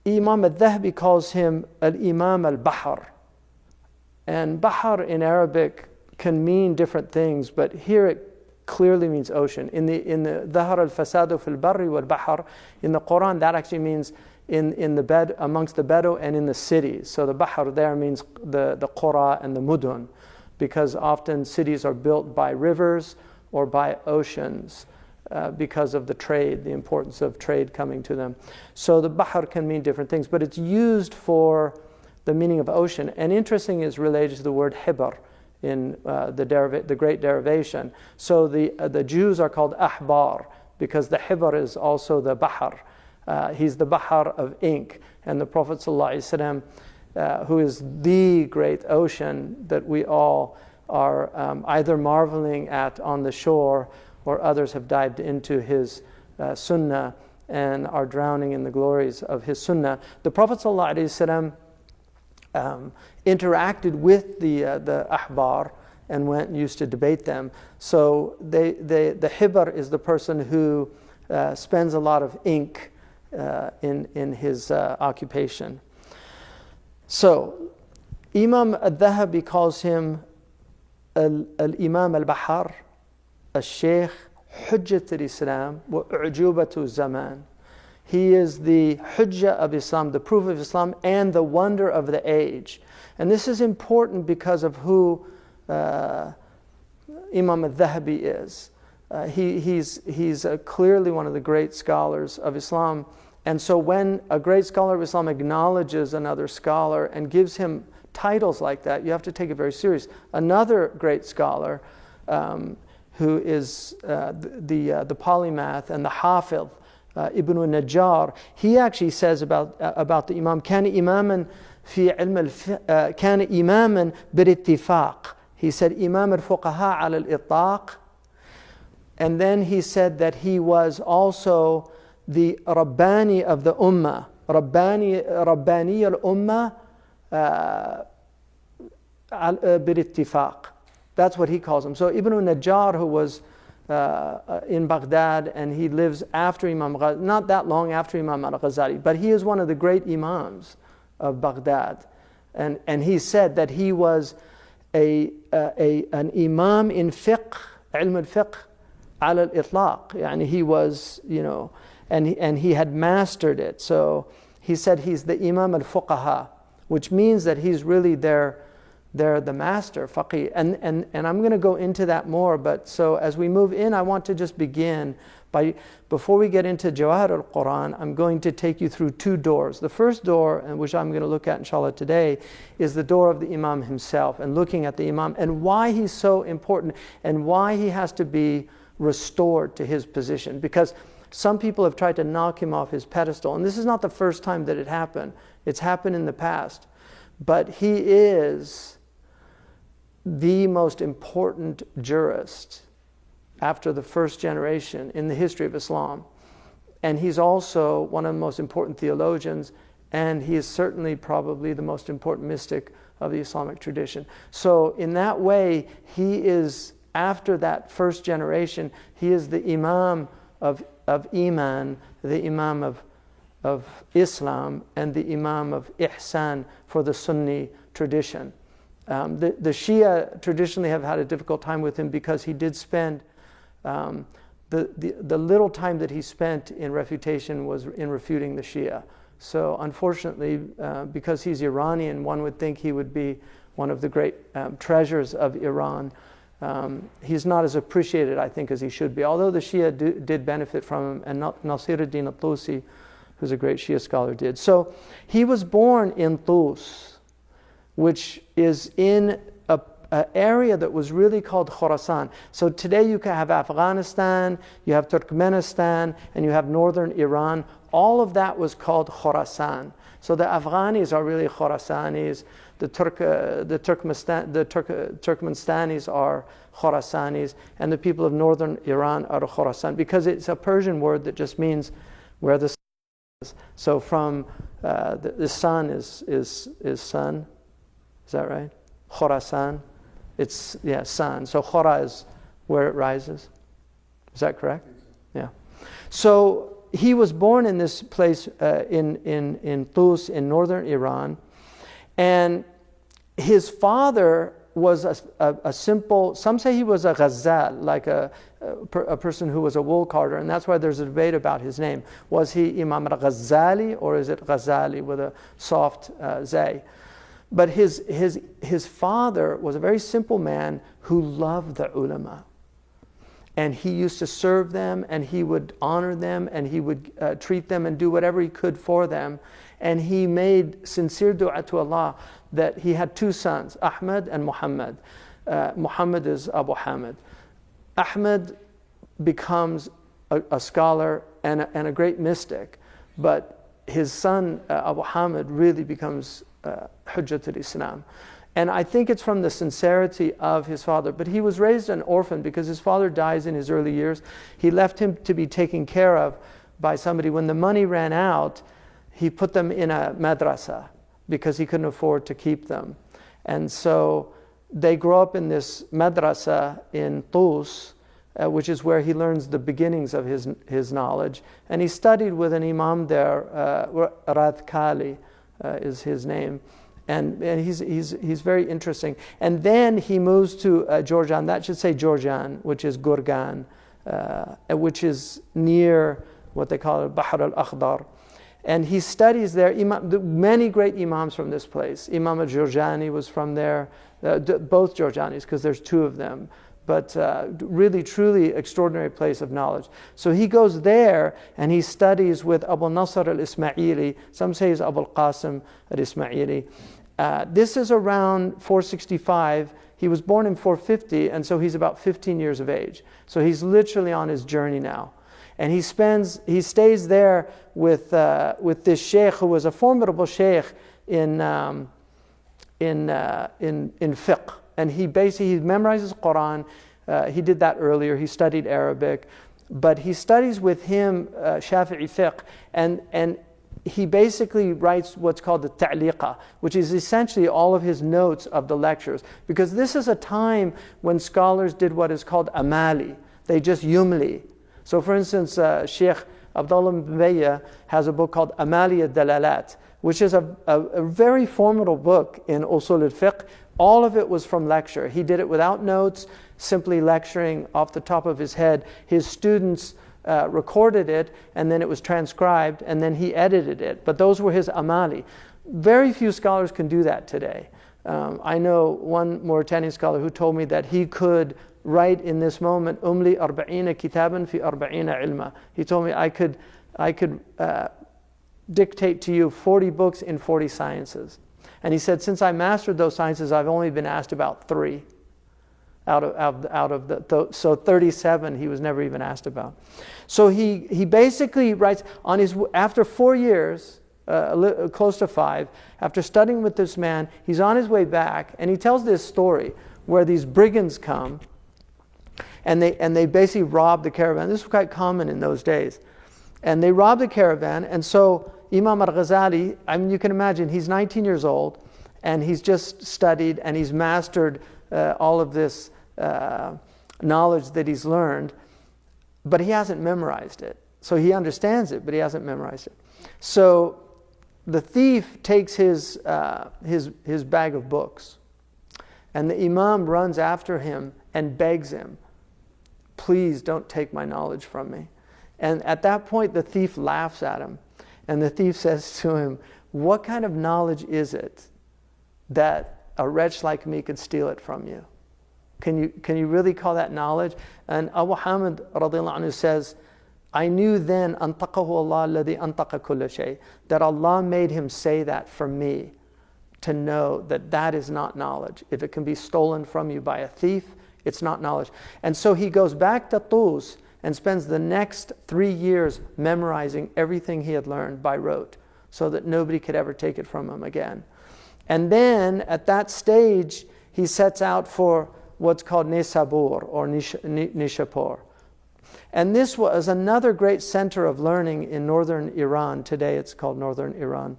Imam Al-Dhahabi calls him Al-Imam Al-Bahr. And Bahr in Arabic can mean different things, but here it clearly means ocean. In the Dhahar al-Fasadu fil Barri wal Bahr, in the Quran, that actually means in the bed amongst the Bedou and in the cities. So the Bahr there means the Qura and the Mudun, because often cities are built by rivers or by oceans because of the trade, the importance of trade coming to them. So the Bahr can mean different things, but it's used for the meaning of ocean. And interesting is related to the word Hibr in the great derivation. So the Jews are called Ahbar because the Hibr is also the Bahr. He's the Bahr of ink. And the Prophet ﷺ, who is the great ocean that we all are either marveling at on the shore, or others have dived into his sunnah and are drowning in the glories of his sunnah. The Prophet ﷺ interacted with the ahbar and used to debate them. So the hibr is the person who spends a lot of ink in his occupation. So Imam Al-Dhahabi calls him Al-Imam Al-Bahar, Al-Shaykh, Hujjat al-Islam, wa U'jubatu Zaman. He is the hujjah of Islam, the proof of Islam, and the wonder of the age. And this is important because of who Imam Al-Dhahabi is. He's clearly one of the great scholars of Islam. And so when a great scholar of Islam acknowledges another scholar and gives him titles like that, you have to take it very serious. Another great scholar who is the polymath and the hafidh, Ibn al-Najjar, he actually says about the Imam, كان إماما في علم كان إماما بالاتفاق. He said Imam al-Fuqaha على الإطلاق. And then he said that he was also the Rabbani of the Ummah. Rabbani al-Ummah بالاتفاق. That's what he calls him. So Ibn al-Najjar, who was in Baghdad, and he lives after Imam Al-Ghazali, not that long after Imam Al-Ghazali, but he is one of the great imams of Baghdad. And he said that he was an imam in fiqh, ilm al-fiqh, ala al-itlaq. Yani he was, and he had mastered it. So he said he's the Imam al-Fuqaha, which means that he's really they're the master, faqih. And I'm going to go into that more, but so as we move in, I want to just begin before we get into Jawahir al-Quran, I'm going to take you through two doors. The first door, which I'm going to look at inshallah today, is the door of the Imam himself, and looking at the Imam and why he's so important and why he has to be restored to his position. Because some people have tried to knock him off his pedestal, and this is not the first time that it happened. It's happened in the past. But he is the most important jurist after the first generation in the history of Islam. And he's also one of the most important theologians, and he is certainly probably the most important mystic of the Islamic tradition. So in that way, he is, after that first generation, he is the Imam of Iman, the Imam of Islam, and the Imam of Ihsan for the Sunni tradition. The Shia traditionally have had a difficult time with him because he did spend the little time that he spent in refutation was in refuting the Shia. So unfortunately, because he's Iranian, one would think he would be one of the great treasures of Iran. He's not as appreciated, I think, as he should be, although the Shia did benefit from him, and Nasiruddin al-Tusi, who's a great Shia scholar, did. So he was born in Tus, which is in an area that was really called Khorasan. So today you can have Afghanistan, you have Turkmenistan, and you have northern Iran. All of that was called Khorasan. So the Afghanis are really Khorasanis, the Turkmenistanis are Khorasanis, and the people of northern Iran are Khorasan, because it's a Persian word that just means where the sun is. So from the sun is sun. Is that right? Khorasan. It's, sun. So Khora is where it rises. Is that correct? Yeah. So he was born in this place in Tus in northern Iran, and his father was a simple, some say he was a ghazal, like a person who was a wool carder, and that's why there's a debate about his name. Was he Imam Al-Ghazali or is it Ghazali with a soft zay? But his father was a very simple man who loved the ulama. And he used to serve them, and he would honor them, and he would treat them and do whatever he could for them. And he made sincere dua to Allah that he had two sons, Ahmad and Muhammad. Muhammad is Abu Hamid. Ahmad becomes a scholar and a great mystic, but his son Abu Hamid really becomes Hujjat al-Islam. And I think it's from the sincerity of his father. But he was raised an orphan because his father dies in his early years. He left him to be taken care of by somebody. When the money ran out, he put them in a madrasa because he couldn't afford to keep them. And so they grow up in this madrasa in Tus, which is where he learns the beginnings of his knowledge. And he studied with an imam there, Radkali is his name. And he's very interesting. And then he moves to Georgian, that should say Georgian, which is Gurgan, which is near what they call Bahr al-Akhdar. And he studies there, many great imams from this place. Imam al-Jurjani was from there, both Jurjanis, because there's two of them. But really, truly extraordinary place of knowledge. So he goes there and he studies with Abu Nasr al-Ismaili. Some say he's Abu al-Qasim al-Ismaili. This is around 465. He was born in 450, and so he's about 15 years of age. So he's literally on his journey now. And he stays there with this sheikh who was a formidable sheikh in fiqh. And he memorizes Quran. He did that earlier. He studied Arabic. But he studies with him Shafi'i fiqh. And he basically writes what's called the ta'liqa, which is essentially all of his notes of the lectures. Because this is a time when scholars did what is called amali. They just yumli. So for instance, Sheikh Abdullah Mbayya has a book called Amali al-Dalalat, which is a very formidable book in usul al-fiqh. All of it was from lecture. He did it without notes, simply lecturing off the top of his head. His students recorded it, and then it was transcribed, and then he edited it. But those were his amali. Very few scholars can do that today. I know one Mauritanian scholar who told me that he could write in this moment, umli arba'ina kitaban fi arba'ina ilma. He told me I could dictate to you 40 books in 40 sciences. And he said, since I mastered those sciences, I've only been asked about 3 out of the so 37 he was never even asked about. So he basically writes on after 4 years, close to 5, after studying with this man, he's on his way back, and he tells this story where these brigands come, and they basically rob the caravan. This was quite common in those days, and they rob the caravan, and so Imam Al-Ghazali, I mean, you can imagine, he's 19 years old, and he's just studied, and he's mastered all of this knowledge that he's learned, but he hasn't memorized it. So he understands it, but he hasn't memorized it. So the thief takes his bag of books, and the Imam runs after him and begs him, please don't take my knowledge from me. And at that point, the thief laughs at him. And the thief says to him, what kind of knowledge is it that a wretch like me could steal it from you? Can you really call that knowledge? And Abu Hamid radiallahu anhu says, I knew then antaqahu Allah alladhi antaqa kulla shay, that Allah made him say that for me, to know that that is not knowledge. If it can be stolen from you by a thief, it's not knowledge. And so he goes back to Tus and spends the next 3 years memorizing everything he had learned by rote, so that nobody could ever take it from him again. And then at that stage, he sets out for what's called Nisabur or Nishapur. And this was another great center of learning in northern Iran. Today it's called northern Iran.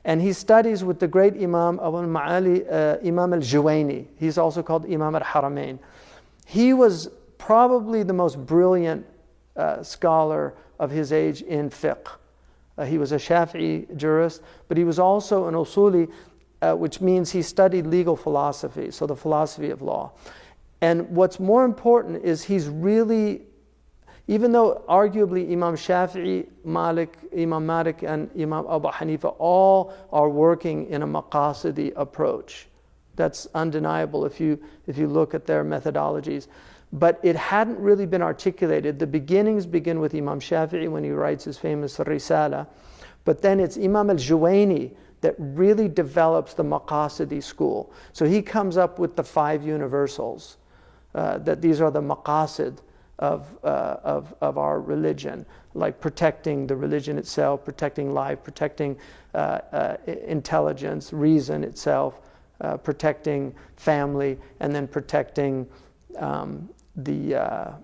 And he studies with the great Imam Abu al-Ma'ali, Imam al-Juwayni. He's also called Imam al-Haramain. He was probably the most brilliant scholar of his age in fiqh. He was a Shafi'i jurist, but he was also an usuli, which means he studied legal philosophy, so the philosophy of law. And what's more important is he's really, even though arguably Imam Shafi'i, Imam Malik, and Imam Abu Hanifa all are working in a maqasidi approach. That's undeniable if you look at their methodologies. But it hadn't really been articulated. The beginnings begin with Imam Shafi'i when he writes his famous Risala. But then it's Imam Al-Juwayni that really develops the maqasidi school. So he comes up with the 5 universals, that these are the maqasid of our religion, like protecting the religion itself, protecting life, protecting intelligence, reason itself, protecting family, and then protecting the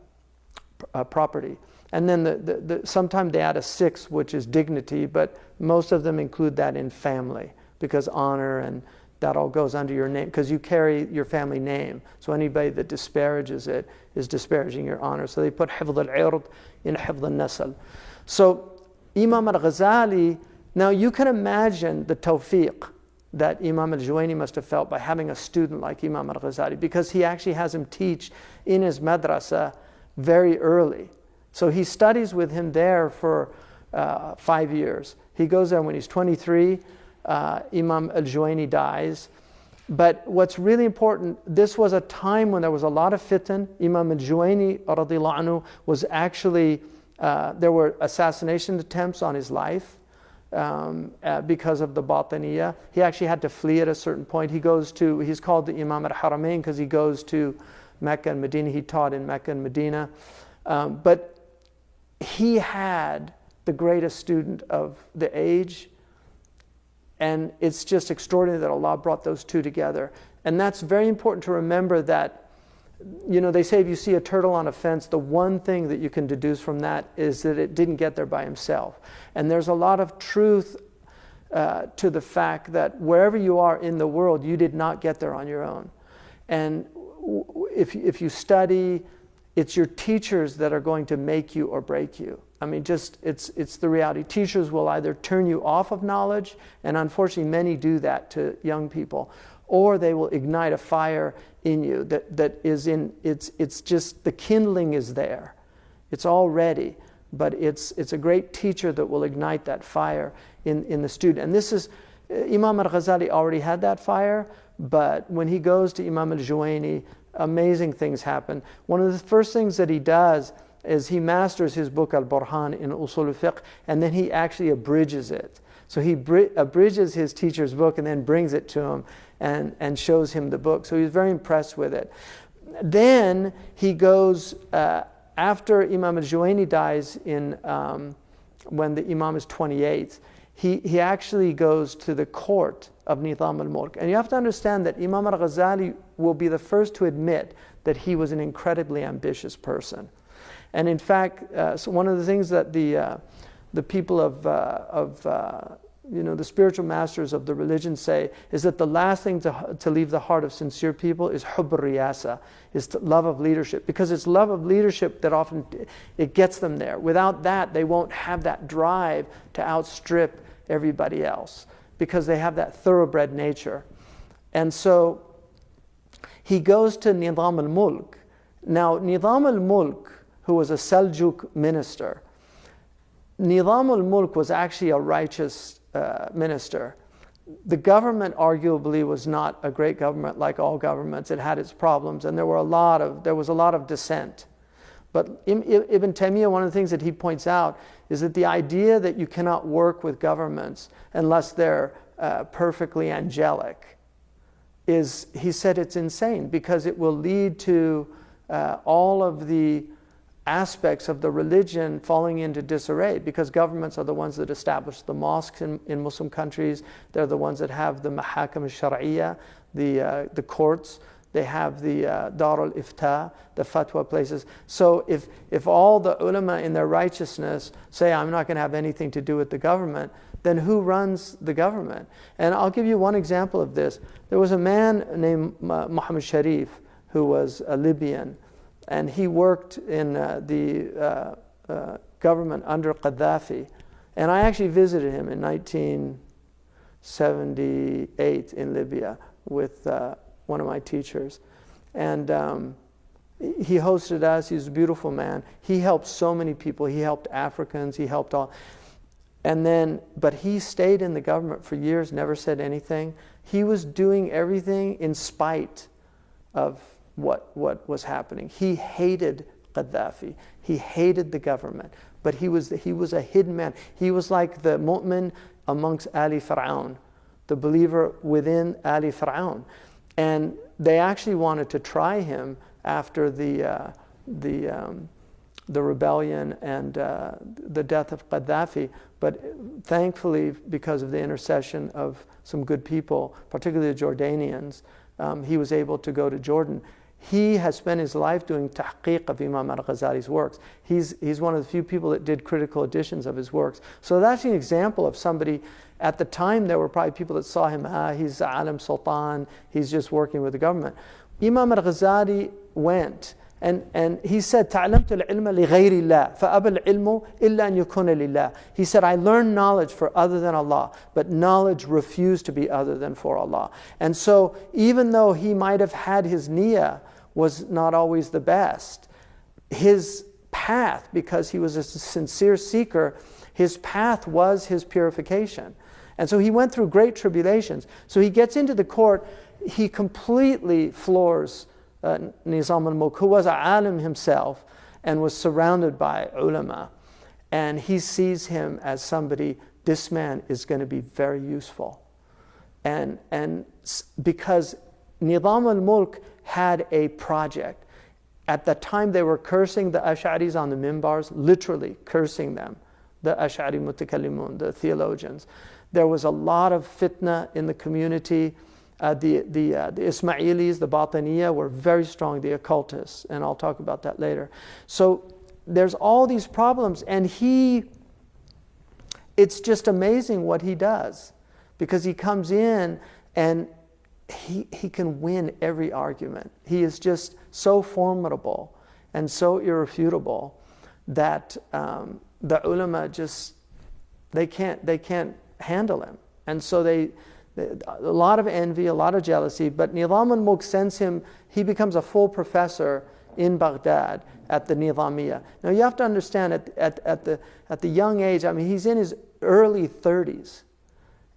property. And then sometimes they add a 6th, which is dignity, but most of them include that in family, because honor and that all goes under your name, because you carry your family name. So anybody that disparages it is disparaging your honor. So they put hifd al-ird in hifd al-nasl. So Imam Al-Ghazali, now you can imagine the tawfiq that Imam Al-Juwayni must have felt by having a student like Imam Al-Ghazali, because he actually has him teach in his madrasa very early. So he studies with him there for 5 years. He goes there when he's 23. Imam Al-Juwayni dies. But what's really important, this was a time when there was a lot of fitan. Imam Al-Juwayni radiyallahu anhu was actually, there were assassination attempts on his life. Because of the Batiniyah. He actually had to flee at a certain point. He's called the Imam al-Haramain because he goes to Mecca and Medina. He taught in Mecca and Medina. But he had the greatest student of the age. And it's just extraordinary that Allah brought those two together. And that's very important to remember that, they say if you see a turtle on a fence, the one thing that you can deduce from that is that it didn't get there by himself. And there's a lot of truth to the fact that wherever you are in the world, you did not get there on your own. And if you study, it's your teachers that are going to make you or break you. I mean, it's the reality. Teachers will either turn you off of knowledge, and unfortunately many do that to young people, or they will ignite a fire in you that is it's just the kindling is there. It's all ready, but it's a great teacher that will ignite that fire in the student. And this is, Imam Al-Ghazali already had that fire, but when he goes to Imam Al-Juwayni, amazing things happen. One of the first things that he does is he masters his book Al-Burhan in Usul al-Fiqh, and then he actually abridges it. So he abridges his teacher's book and then brings it to him and shows him the book. So he's very impressed with it. Then he goes, after Imam Al-Juwayni dies when the Imam is 28, he actually goes to the court of Nizam al-Mulk. And you have to understand that Imam Al-Ghazali will be the first to admit that he was an incredibly ambitious person. And in fact, so one of the things that the people of the spiritual masters of the religion say is that the last thing to leave the heart of sincere people is hubb riyasa, is the love of leadership, because it's love of leadership that often it gets them there. Without that, they won't have that drive to outstrip everybody else, because they have that thoroughbred nature. And so he goes to Nizam al-Mulk. Now, Nizam al-Mulk, who was a Seljuk minister, Nizam al-Mulk was actually a righteous minister. The government arguably was not a great government like all governments. It had its problems, and there was a lot of dissent. But Ibn Taymiyyah, one of the things that he points out is that the idea that you cannot work with governments unless they're perfectly angelic is, he said, it's insane, because it will lead to all of the aspects of the religion falling into disarray, because governments are the ones that establish the mosques in Muslim countries. They're the ones that have the mahakam al-shar'iyya, the courts. They have the Dar al-Ifta, the fatwa places. So if all the ulama in their righteousness say, I'm not going to have anything to do with the government, then who runs the government? And I'll give you one example of this. There was a man named Muhammad Sharif who was a Libyan, and he worked in the government under Gaddafi. And I actually visited him in 1978 in Libya with one of my teachers. And he hosted us. He was a beautiful man. He helped so many people. He helped Africans. He helped all. And then, but he stayed in the government for years, never said anything. He was doing everything in spite of what was happening. He hated Gaddafi. He hated the government. But he was a hidden man. He was like the mu'min amongst Ali Fir'aun, the believer within Ali Fir'aun. And they actually wanted to try him after the rebellion and the death of Gaddafi, but thankfully, because of the intercession of some good people, particularly the Jordanians, he was able to go to Jordan. He has spent his life doing tahqiq of Imam Al-Ghazali's works. He's one of the few people that did critical editions of his works. So that's an example of somebody. At the time, there were probably people that saw him, he's Alim Sultan, he's just working with the government. Imam Al-Ghazali went, and he said, تعلمت العلم لغير الله فأبى العلم إلا أن يكون لله. He said, I learned knowledge for other than Allah, but knowledge refused to be other than for Allah. And so, even though he might have had his niyyah was not always the best, his path, because he was a sincere seeker, his path was his purification. And so he went through great tribulations. So he gets into the court, he completely floors Nizam al-Mulk, who was an alim himself and was surrounded by ulama. And he sees him as somebody, this man is going to be very useful. And because Nizam al-Mulk had a project. At the time they were cursing the Ash'aris on the minbars, literally cursing them, the Ash'ari mutakallimun, the theologians. There was a lot of fitna in the community. The Ismailis, the Batiniya, were very strong, the occultists, and I'll talk about that later. So there's all these problems, and it's just amazing what he does, because he comes in and he can win every argument. He is just so formidable and so irrefutable that the ulama just, they can't handle him. And so a lot of envy, a lot of jealousy, but Nizam al-Mulk sends him, he becomes a full professor in Baghdad at the Nizamiya. Now you have to understand at the young age, I mean, he's in his early 30s,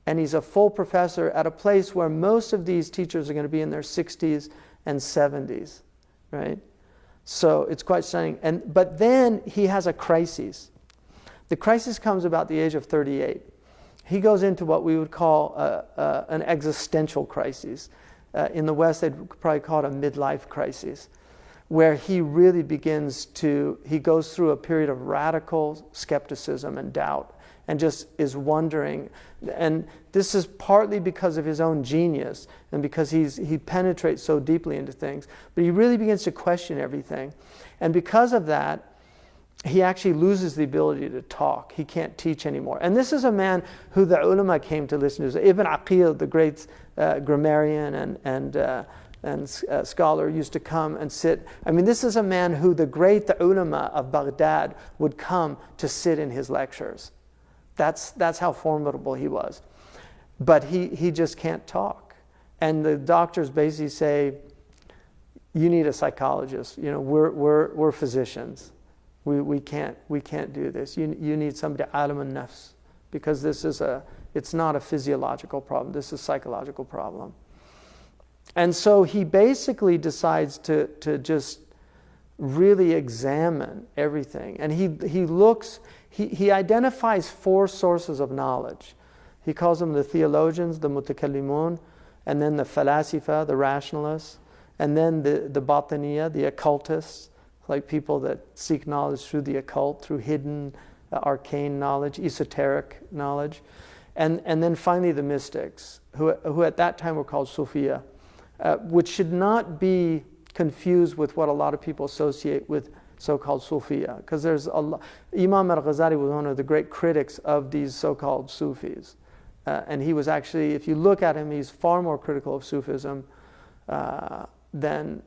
and he's a full professor at a place where most of these teachers are going to be in their 60s and 70s, right? So it's quite stunning. But then he has a crisis. The crisis comes about the age of 38. He goes into what we would call an existential crisis. In the West, they'd probably call it a midlife crisis, where he really he goes through a period of radical skepticism and doubt, and just is wondering. And this is partly because of his own genius and because he penetrates so deeply into things. But he really begins to question everything. And because of that, he actually loses the ability to talk. He can't teach anymore. And this is a man who the ulama came to listen to. Ibn Aqil, the great grammarian and scholar, used to come and sit. I mean, this is a man who the ulama of Baghdad would come to sit in his lectures. That's how formidable he was. But he just can't talk. And the doctors basically say, you need a psychologist. You know, we're physicians. We can't do this. You need somebody alim an-nafs, because it's not a physiological problem. This is a psychological problem. And so he basically decides to just really examine everything. And he identifies 4 sources of knowledge. He calls them the theologians, the mutakallimun, and then the falasifa, the rationalists, and then the batiniya, the occultists, like people that seek knowledge through the occult, through hidden, arcane knowledge, esoteric knowledge. And then finally the mystics, who at that time were called Sufiya, which should not be confused with what a lot of people associate with so-called Sufiya, because there's Imam Al-Ghazali was one of the great critics of these so-called Sufis. And he was actually, if you look at him, he's far more critical of Sufism than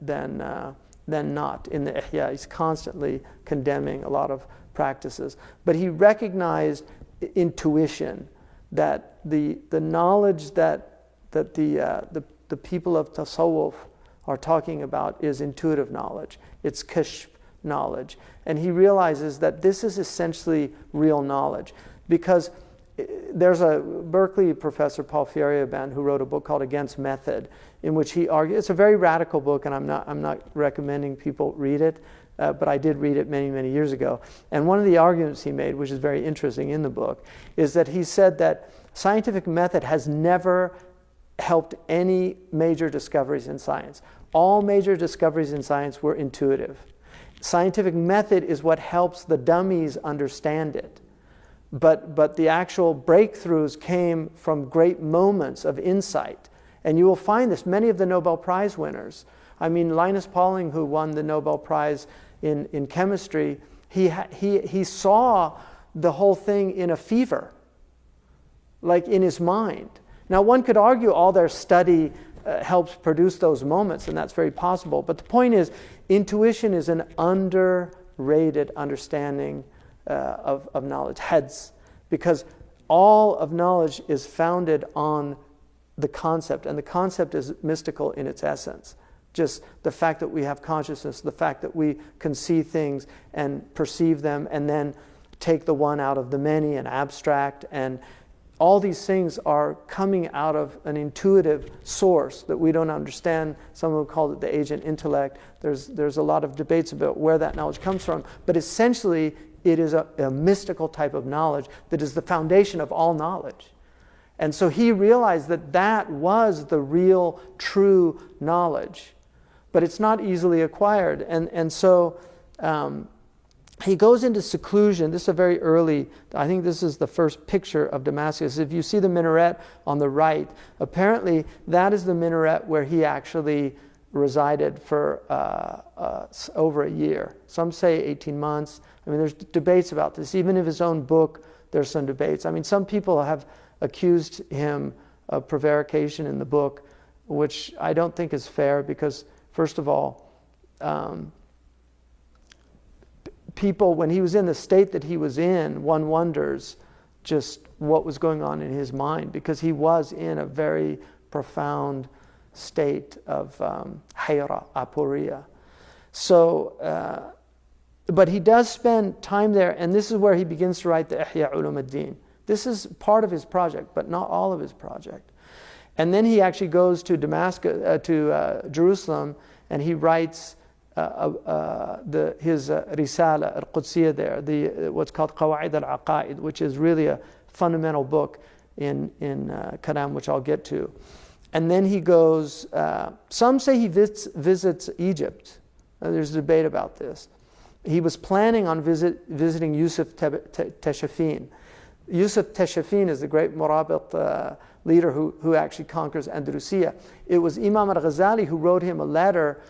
not in the Ihya. He's constantly condemning a lot of practices. But he recognized intuition, that the knowledge that the people of Tasawwuf are talking about is intuitive knowledge. It's kashf knowledge. And he realizes that this is essentially real knowledge. Because there's a Berkeley professor, Paul Feyerabend, who wrote a book called Against Method, in which he argues, it's a very radical book, and I'm not recommending people read it, but I did read it many, many years ago. And one of the arguments he made, which is very interesting in the book, is that he said that scientific method has never helped any major discoveries in science. All major discoveries in science were intuitive. Scientific method is what helps the dummies understand it. But the actual breakthroughs came from great moments of insight. And you will find this, many of the Nobel Prize winners. I mean, Linus Pauling, who won the Nobel Prize in chemistry, he saw the whole thing in a fever, like in his mind. Now, one could argue all their study helps produce those moments, and that's very possible. But the point is, intuition is an underrated understanding of knowledge, heads, because all of knowledge is founded on the concept, and the concept is mystical in its essence. Just the fact that we have consciousness, the fact that we can see things and perceive them, and then take the one out of the many and abstract, and all these things are coming out of an intuitive source that we don't understand. Someone called it the agent intellect. There's a lot of debates about where that knowledge comes from, but essentially it is a mystical type of knowledge that is the foundation of all knowledge. And so he realized that that was the real, true knowledge. But it's not easily acquired. And so he goes into seclusion. This is a very early, I think this is the first picture of Damascus. If you see the minaret on the right, apparently that is the minaret where he actually resided for over a year. Some say 18 months. I mean, there's debates about this. Even in his own book, there's some debates. I mean, some people have accused him of prevarication in the book, which I don't think is fair because, first of all, people, when he was in the state that he was in, one wonders just what was going on in his mind, because he was in a very profound state of hayra, aporia. So, but he does spend time there, and this is where he begins to write the Ihya Ulum ad-Din. This is part of his project, but not all of his project. And then he actually goes to Damascus, to Jerusalem, and he writes his Risala al-Qudsiyya there, what's called Qawa'id al-Aqa'id, which is really a fundamental book in Kalam, which I'll get to. And then he goes, some say he visits Egypt. There's a debate about this. He was planning on visiting Yusuf Tashafin. Yusuf Tashafin is the great Murabit leader who actually conquers Andalusia. It was Imam Al-Ghazali who wrote him a letter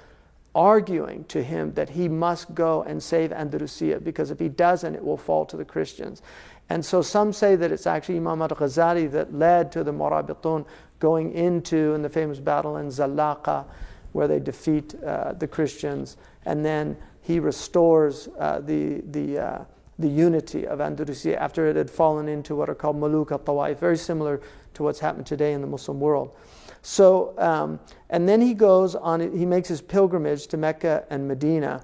arguing to him that he must go and save Andalusia, because if he doesn't, it will fall to the Christians. And so some say that it's actually Imam Al-Ghazali that led to the Murabitun going into, in the famous battle in Zallaqa, where they defeat the Christians, and then he restores the unity of Andalusia after it had fallen into what are called Muluk al-Tawaif, very similar to what's happened today in the Muslim world. So, and then he goes on, he makes his pilgrimage to Mecca and Medina.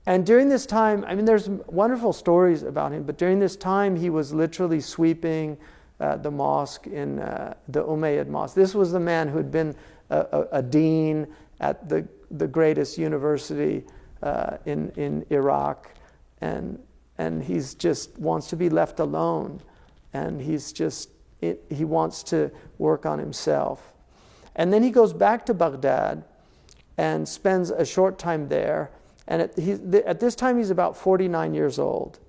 And during this time, I mean, there's wonderful stories about him, but during this time he was literally sweeping the mosque in the Umayyad mosque. This was the man who had been a dean at the greatest university in Iraq, and he's just wants to be left alone, and he wants to work on himself. And then he goes back to Baghdad and spends a short time there. And at this time, he's about 49 years old.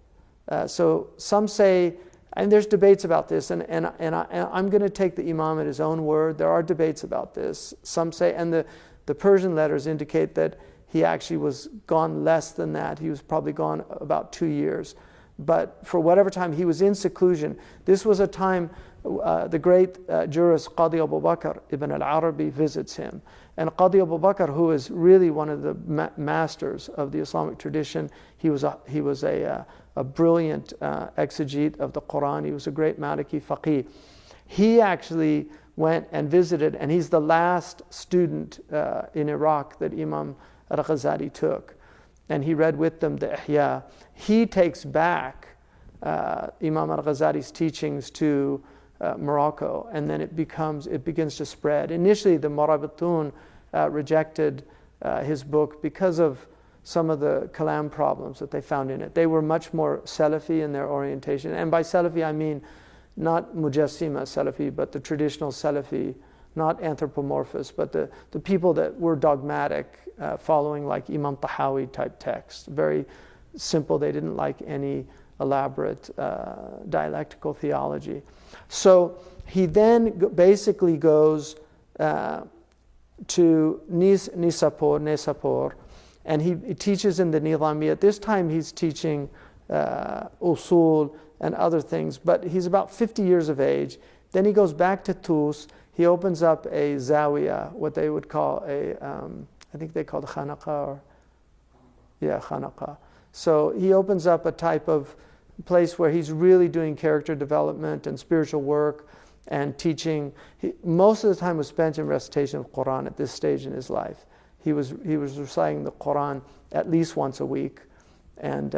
So some say, and there's debates about this, and I'm going to take the Imam at his own word. There are debates about this. Some say, and the Persian letters indicate that he actually was gone less than that. He was probably gone about 2 years. But for whatever time, he was in seclusion. This was a time the great jurist Qadi Abu Bakr ibn al-Arabi visits him. And Qadi Abu Bakr, who is really one of the masters of the Islamic tradition, he was a brilliant exegete of the Quran. He was a great Maliki faqih. He actually went and visited, and he's the last student in Iraq that Imam Al-Ghazali took. And he read with them the Ihya. He takes back Imam Al-Ghazali's teachings to Morocco, and then it begins to spread. Initially, the Murabitun rejected his book because of some of the kalam problems that they found in it. They were much more Salafi in their orientation. And by Salafi, I mean not Mujassima Salafi, but the traditional Salafi, not anthropomorphous, but the people that were dogmatic, following like Imam Tahawi type texts. Very simple. They didn't like any elaborate dialectical theology. So he then basically goes to Nisapur, and he teaches in the Nizamiyya. This time he's teaching usul and other things, but he's about 50 years of age. Then he goes back to Tus. He opens up a zawiya, what they would call I think they called khanaqa, khanaqa. So he opens up a type of place where he's really doing character development and spiritual work and teaching. Most of the time was spent in recitation of Quran at this stage in his life. He was reciting the Quran at least once a week, and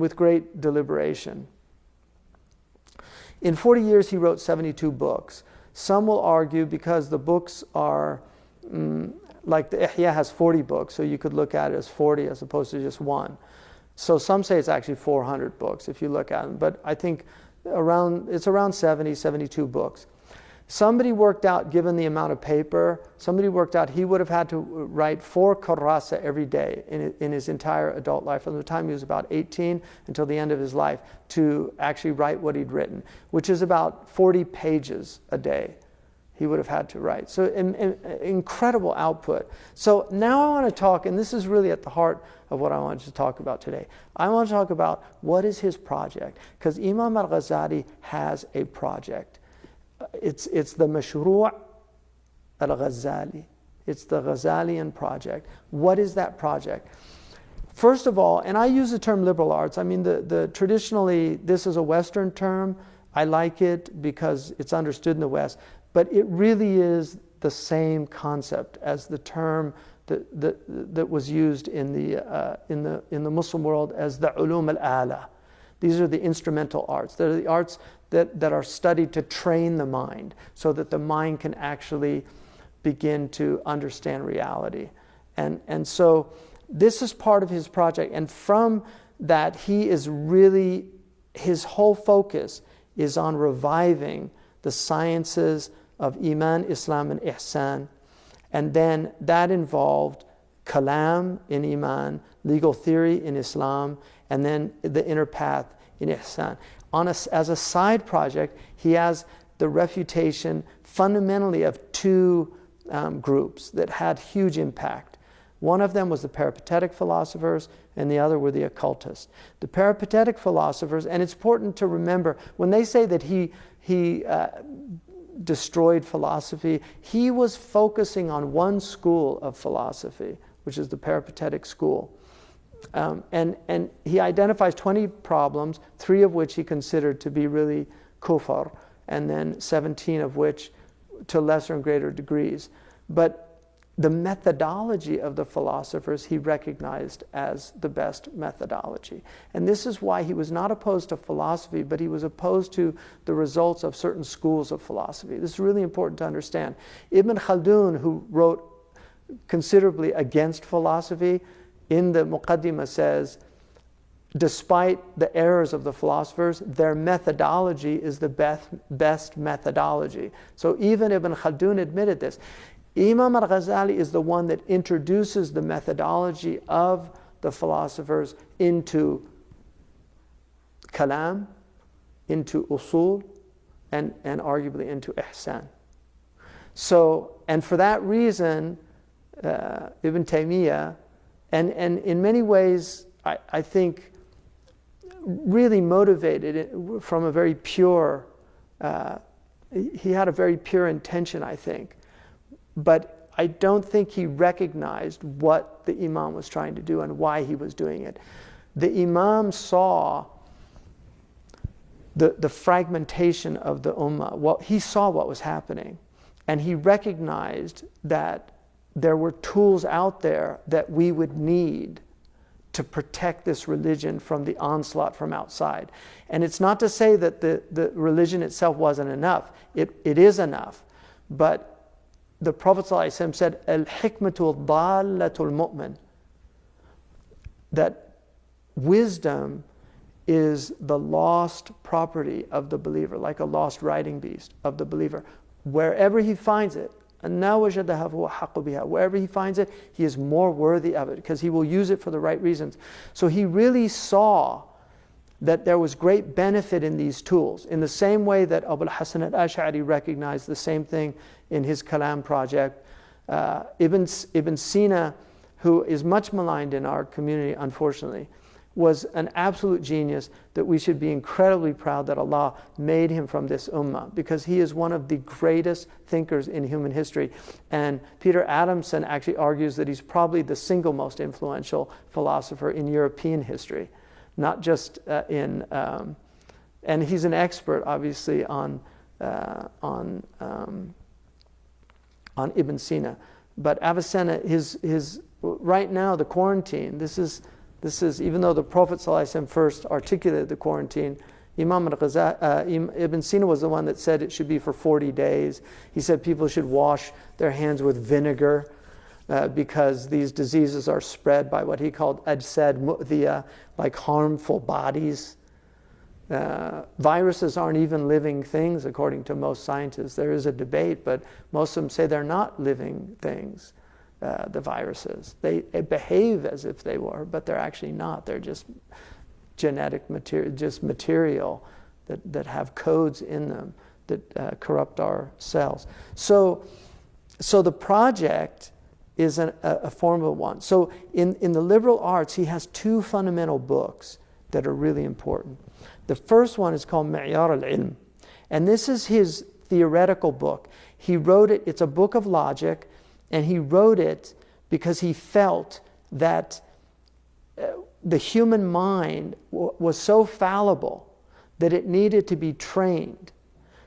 with great deliberation. In 40 years, he wrote 72 books. Some will argue because the books are like the Ihya has 40 books, so you could look at it as 40 as opposed to just one. So some say it's actually 400 books if you look at them, but I think it's around 70, 72 books. Somebody worked out, given the amount of paper, he would have had to write 4 kurasa every day in his entire adult life, from the time he was about 18 until the end of his life, to actually write what he'd written, which is about 40 pages a day he would have had to write. So incredible output. So now I want to talk, and this is really at the heart of what I wanted to talk about today. I want to talk about what is his project, because Imam Al-Ghazali has a project. It's the Mashru' Al-Ghazali. It's the Ghazalian project. What is that project? First of all, and I use the term liberal arts. I mean, traditionally, this is a Western term. I like it because it's understood in the West. But it really is the same concept as the term that was used in the Muslim world as the ulum al-ala. These are the instrumental arts. They're the arts that are studied to train the mind so that the mind can actually begin to understand reality. And so this is part of his project. And from that, his whole focus is on reviving the sciences of Iman, Islam, and Ihsan. And then that involved kalam in Iman, legal theory in Islam, and then the inner path in Ihsan. As a side project, he has the refutation fundamentally of 2 groups that had huge impact. One of them was the peripatetic philosophers, and the other were the occultists. The peripatetic philosophers, and it's important to remember, when they say that he destroyed philosophy, he was focusing on one school of philosophy, which is the peripatetic school. And he identifies 20 problems, 3 of which he considered to be really kufr, and then 17 of which to lesser and greater degrees. But the methodology of the philosophers he recognized as the best methodology. And this is why he was not opposed to philosophy, but he was opposed to the results of certain schools of philosophy. This is really important to understand. Ibn Khaldun, who wrote considerably against philosophy, in the Muqaddimah says, despite the errors of the philosophers, their methodology is the best methodology. So even Ibn Khaldun admitted this. Imam Al-Ghazali is the one that introduces the methodology of the philosophers into kalam, into usul, and arguably into ihsan. So, and for that reason, Ibn Taymiyyah, and in many ways, I think, really motivated from a very pure he had a very pure intention, I think. But I don't think he recognized what the Imam was trying to do and why he was doing it. The Imam saw the fragmentation of the Ummah. Well, he saw what was happening. And he recognized that there were tools out there that we would need to protect this religion from the onslaught from outside. And it's not to say that the religion itself wasn't enough. It is enough. But the Prophet ﷺ said, Al-hikmatu dallatul mu'min, that wisdom is the lost property of the believer, like a lost riding beast of the believer. Wherever he finds it, wherever he finds it, he is more worthy of it because he will use it for the right reasons. So he really saw that there was great benefit in these tools. In the same way that Abu al-Hasan al-Ash'ari recognized the same thing in his Kalam project. Ibn Sina, who is much maligned in our community, unfortunately, was an absolute genius that we should be incredibly proud that Allah made him from this ummah, because he is one of the greatest thinkers in human history. And Peter Adamson actually argues that he's probably the single most influential philosopher in European history, not just and he's an expert, obviously, on Ibn Sina. But Avicenna, his right now, the quarantine, this is even though the Prophet ﷺ first articulated the quarantine, Imam Al-Ghazali, Ibn Sina was the one that said it should be for 40 days. He said people should wash their hands with vinegar because these diseases are spread by what he called ajsad mu'dhiya, like harmful bodies. Viruses aren't even living things according to most scientists. There is a debate, but most of them say they're not living things. The viruses. They behave as if they were, but they're actually not. They're just genetic material, just material that have codes in them that corrupt our cells. So the project is a formal one. So in the liberal arts, he has two fundamental books that are really important. The first one is called Ma'yar al-Ilm, and this is his theoretical book. He wrote it, it's a book of logic, and he wrote it because he felt that the human mind was so fallible that it needed to be trained.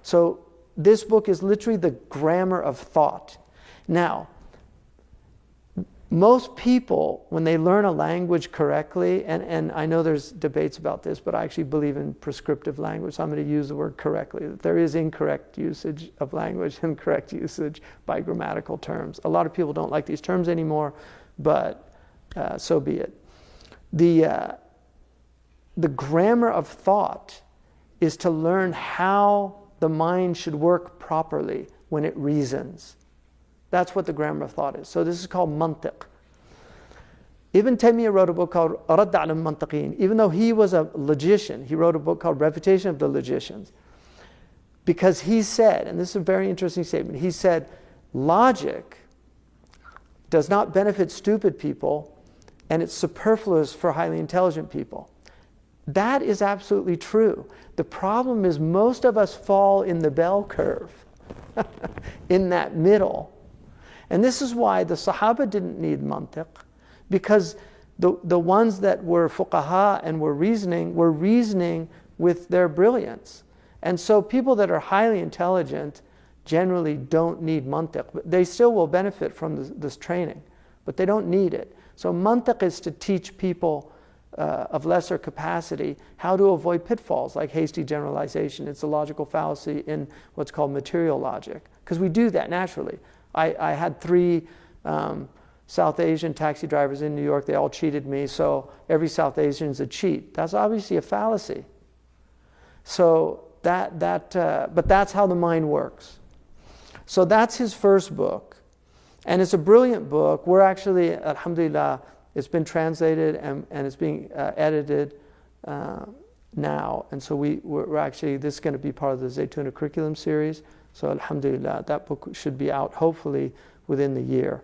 So this book is literally the grammar of thought. Now, most people, when they learn a language correctly, and I know there's debates about this, but I actually believe in prescriptive language, so I'm going to use the word correctly. There is incorrect usage of language and correct usage by grammatical terms. A lot of people don't like these terms anymore, but so be it. The grammar of thought is to learn how the mind should work properly when it reasons. That's what the grammar of thought is. So this is called mantiq. Ibn Taymiyyah wrote a book called Radd al Mantiqin. Even though he was a logician, he wrote a book called Refutation of the Logicians. Because he said, and this is a very interesting statement, he said, logic does not benefit stupid people, and it's superfluous for highly intelligent people. That is absolutely true. The problem is most of us fall in the bell curve, in that middle. And this is why the Sahaba didn't need mantiq, because the ones that were fuqaha and were reasoning with their brilliance. And so people that are highly intelligent generally don't need mantiq. But they still will benefit from this training, but they don't need it. So mantiq is to teach people of lesser capacity how to avoid pitfalls like hasty generalization. It's a logical fallacy in what's called material logic, because we do that naturally. I had 3 South Asian taxi drivers in New York. They all cheated me, so every South Asian is a cheat. That's obviously a fallacy. So but that's how the mind works. So that's his first book, and it's a brilliant book. We're actually, alhamdulillah, it's been translated and it's being edited now, and so we're actually, this is going to be part of the Zaytuna curriculum series. So alhamdulillah, that book should be out hopefully within the year.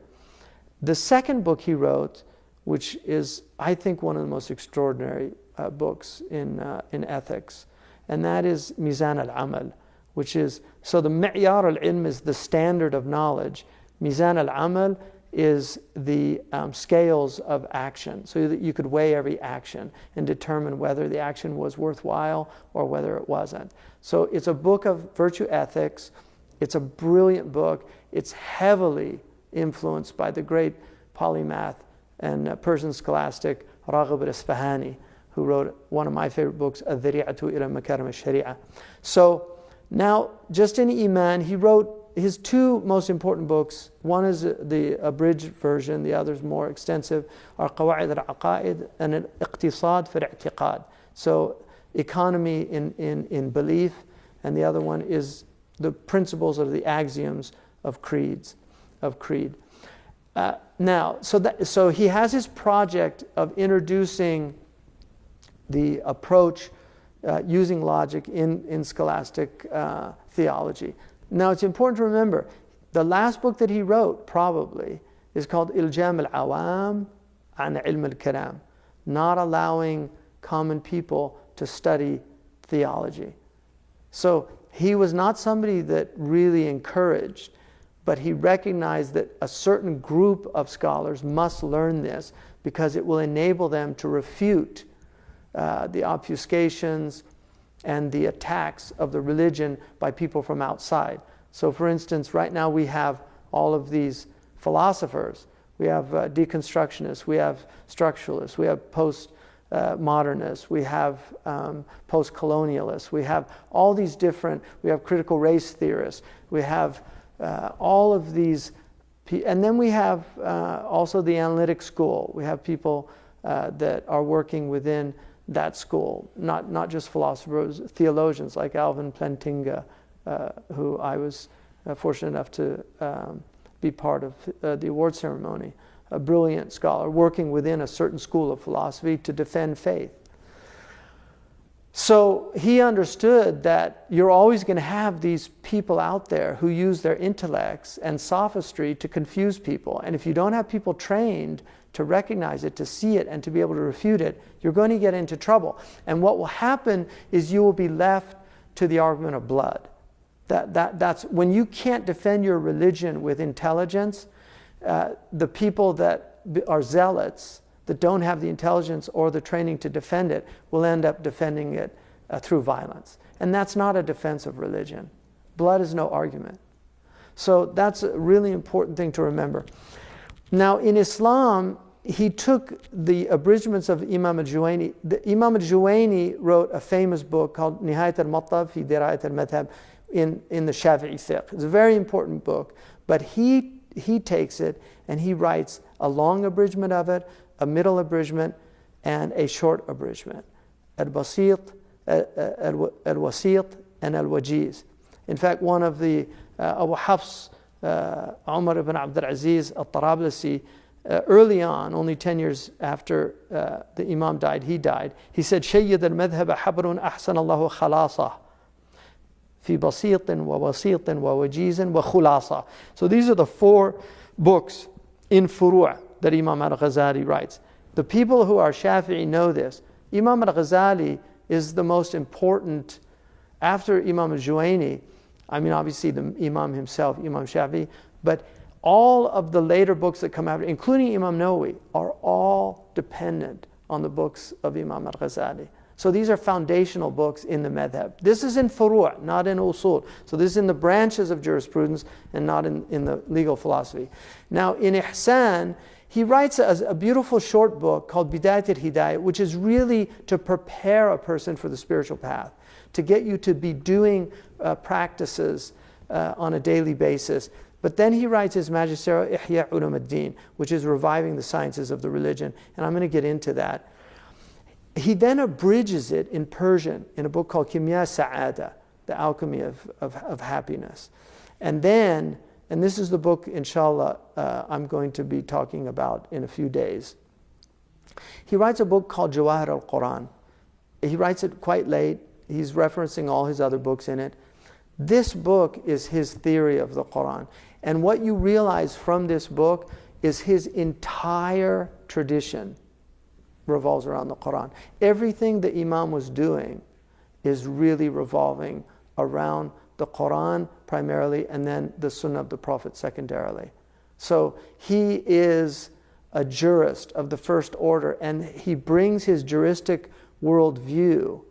The second book he wrote, which is, I think, one of the most extraordinary books in ethics, and that is Mizan al-Amal, which is, so the mi'yar al-ilm is the standard of knowledge. Mizan al-amal is the scales of action, so that you could weigh every action and determine whether the action was worthwhile or whether it wasn't. So it's a book of virtue ethics. It's a brilliant book. It's heavily influenced by the great polymath and Persian scholastic Raghib al-Isfahani, who wrote one of my favorite books, Al-Dhari'atu ila Makarim al-Sharia. So now, just in Iman, he wrote his two most important books. One is the abridged version, the other is more extensive, are Qawa'id al-Aqa'id and Al-Iqtisad fi al-I'tiqad. So economy in belief, and the other one is the principles of the axioms of creed. So he has his project of introducing the approach using logic in scholastic theology. Now it's important to remember, the last book that he wrote probably is called Iljam al-Awam an Ilm al-Kalam, not allowing common people to study theology. So he was not somebody that really encouraged, but he recognized that a certain group of scholars must learn this because it will enable them to refute the obfuscations and the attacks of the religion by people from outside. So for instance, right now we have all of these philosophers. We have deconstructionists, we have structuralists, we have post-modernists, we have post-colonialists, we have all these different, we have critical race theorists, we have all of these, and then we have also the analytic school. We have people that are working within that school, not just philosophers, theologians like Alvin Plantinga, who I was fortunate enough to be part of the award ceremony, a brilliant scholar working within a certain school of philosophy to defend faith. So he understood that you're always going to have these people out there who use their intellects and sophistry to confuse people. And if you don't have people trained to recognize it, to see it, and to be able to refute it, you're going to get into trouble. And what will happen is you will be left to the argument of blood. That's when you can't defend your religion with intelligence, the people that are zealots, that don't have the intelligence or the training to defend it, will end up defending it through violence. And that's not a defense of religion. Blood is no argument. So that's a really important thing to remember. Now in Islam, he took the abridgments of Imam Al-Juwayni. Imam Al-Juwayni wrote a famous book called Nihayat al-Mattab fi Dirayat al-Madhab in the Shafi'i fiqh. It's a very important book, but he takes it and he writes a long abridgment of it, a middle abridgment, and a short abridgment. Al-Basit, Al-Wasit, and Al-Wajiz. In fact, one of the Abu Hafs, Umar ibn Abd al-Aziz al-Tarablasi, early on, only 10 years after the Imam died, he died. He said, "Shayyid al-madhhab habrun ahsan Allahu khalasa fi basitin wa wasitin wa wajizin wa khulasa." So these are the 4 books in Furu' that Imam Al-Ghazali writes. The people who are Shafi'i know this. Imam Al-Ghazali is the most important, after Imam Al-Juwayni, I mean obviously the Imam himself, Imam Shafi'i, but all of the later books that come after, including Imam Nawawi, are all dependent on the books of Imam Al-Ghazali. So these are foundational books in the madhab. This is in furu', not in usul. So this is in the branches of jurisprudence and not in the legal philosophy. Now in Ihsan, he writes a beautiful short book called Bidayat al-Hidayah, which is really to prepare a person for the spiritual path, to get you to be doing practices on a daily basis. But then he writes his Magister Ihya Ulum ad-Din, which is reviving the sciences of the religion, and I'm going to get into that. He then abridges it in Persian in a book called Kimya Sa'ada, The Alchemy of Happiness. And then, and this is the book, inshallah, I'm going to be talking about in a few days. He writes a book called Jawahir al-Quran. He writes it quite late. He's referencing all his other books in it. This book is his theory of the Quran. And what you realize from this book is his entire tradition revolves around the Quran. Everything the Imam was doing is really revolving around the Quran primarily, and then the Sunnah of the Prophet secondarily. So he is a jurist of the first order, and he brings his juristic worldview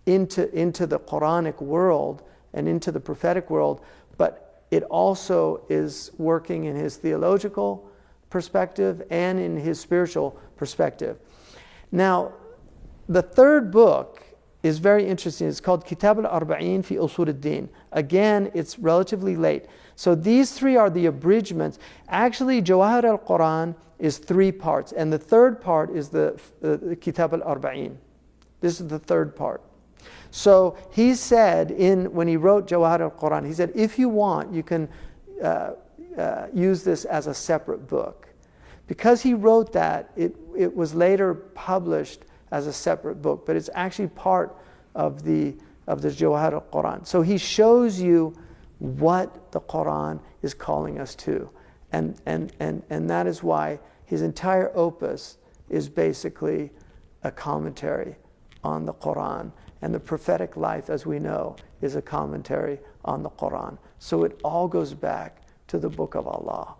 into the Quranic world and into the prophetic world, but it also is working in his theological perspective and in his spiritual perspective. Now, the third book is very interesting. It's called Kitab al-Arba'in fi Usul al-Din. Again, it's relatively late. So these three are the abridgments. Actually, Jawahir al-Quran is 3 parts, and the third part is the Kitab al-Arba'in. This is the third part. So he said, when he wrote Jawahir al-Quran, he said, if you want, you can use this as a separate book. Because he wrote that, it was later published as a separate book, but it's actually part of the Jawahir al-Quran. So he shows you what the Quran is calling us to. And that is why his entire opus is basically a commentary on the Quran. And the prophetic life, as we know, is a commentary on the Quran. So it all goes back to the Book of Allah.